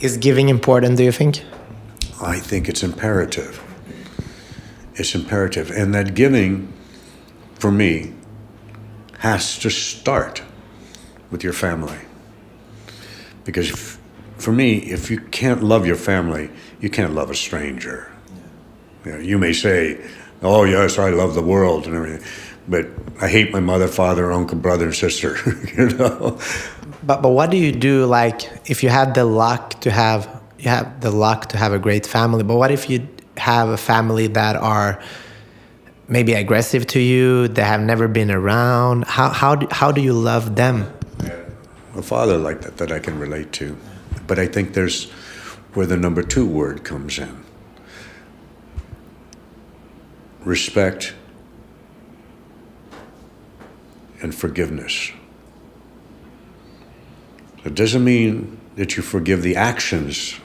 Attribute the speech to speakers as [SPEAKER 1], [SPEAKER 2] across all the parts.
[SPEAKER 1] Is giving important, do you think?
[SPEAKER 2] I think it's imperative. It's imperative. And that giving, for me, has to start with your family. Because for me, if you can't love your family, you can't love a stranger. You know, you may say, oh yes, I love the world and everything, but I hate my mother, father, uncle, brother, and sister. You know.
[SPEAKER 1] But what do you do, like, if you have the luck to have a great family, but what if you have a family that are maybe aggressive to you, they have never been around? How do you love them?
[SPEAKER 2] A father like that I can relate to. But I think there's where the number 2 word comes in. Respect and forgiveness. It doesn't mean that you forgive the actions,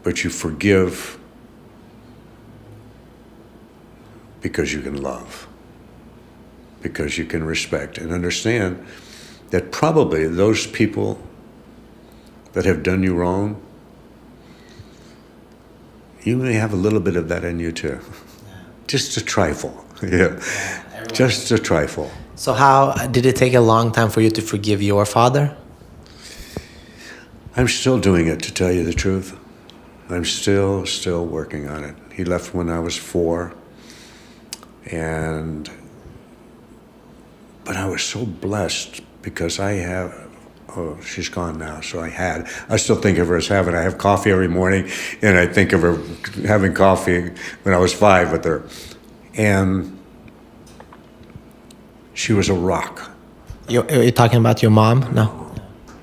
[SPEAKER 2] but you forgive because you can love, because you can respect and understand that probably those people that have done you wrong, you may have a little bit of that in you too. Just a trifle. Yeah. Just a trifle.
[SPEAKER 1] So how did it take a long time for you to forgive your father?
[SPEAKER 2] I'm still doing it, to tell you the truth. I'm still working on it. He left when I was 4. But I was so blessed because she's gone now, so I still think of her as I have coffee every morning, and I think of her having coffee when I was 5 with her. And she was a rock.
[SPEAKER 1] You're talking about your mom? No.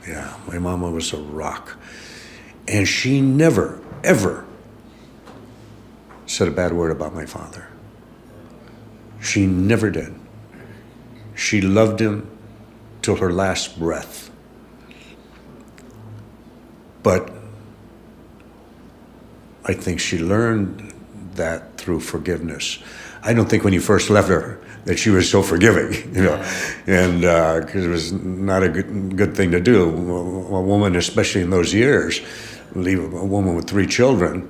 [SPEAKER 2] Yeah, my mama was a rock. And she never, ever said a bad word about my father. She never did. She loved him till her last breath. But I think she learned that through forgiveness. I don't think when you first left her that she was so forgiving, you know, and because it was not a good thing to do. A woman, especially in those years, leave a woman with 3 children.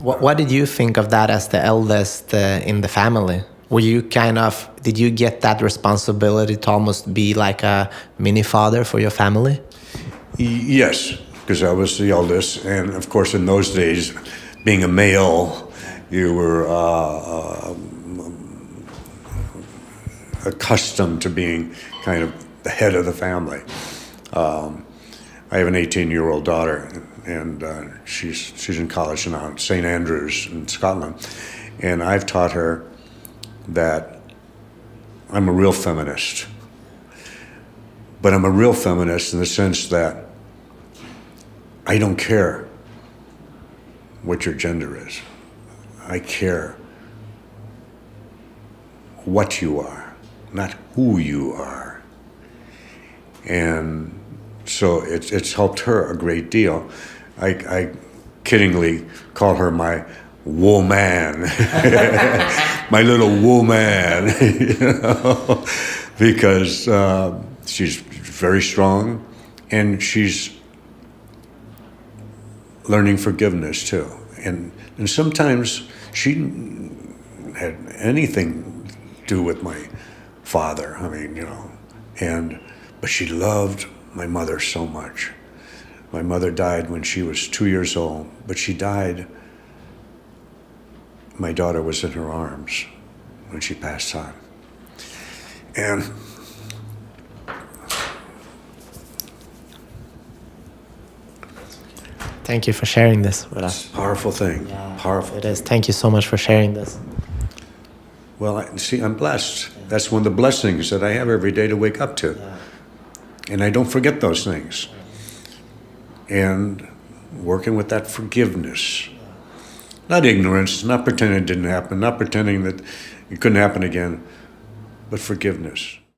[SPEAKER 1] What did you think of that as the eldest in the family? Did you get that responsibility to almost be like a mini father for your family?
[SPEAKER 2] Yes, because I was the eldest, and of course in those days, being a male, you were accustomed to being kind of the head of the family. I have an 18-year-old daughter, and she's in college now at St. Andrews in Scotland, and I've taught her that I'm a real feminist. But I'm a real feminist in the sense that I don't care what your gender is. I care what you are, not who you are. And so it's helped her a great deal. I kiddingly call her my woman, my little woman, you know, because she's very strong and she's learning forgiveness too. And sometimes she didn't have anything to do with my father. I mean, you know, but she loved my mother so much. My mother died when she was 2 years old, but she died. My daughter was in her arms when she passed on. And
[SPEAKER 1] thank you for sharing this with us.
[SPEAKER 2] It's a powerful thing.
[SPEAKER 1] Yeah,
[SPEAKER 2] powerful.
[SPEAKER 1] It is. Thank you so much for sharing this.
[SPEAKER 2] Well, I'm blessed. Yeah. That's one of the blessings that I have every day to wake up to. Yeah. And I don't forget those things. Yeah. And working with that forgiveness. Yeah. Not ignorance, not pretending it didn't happen, not pretending that it couldn't happen again, but forgiveness.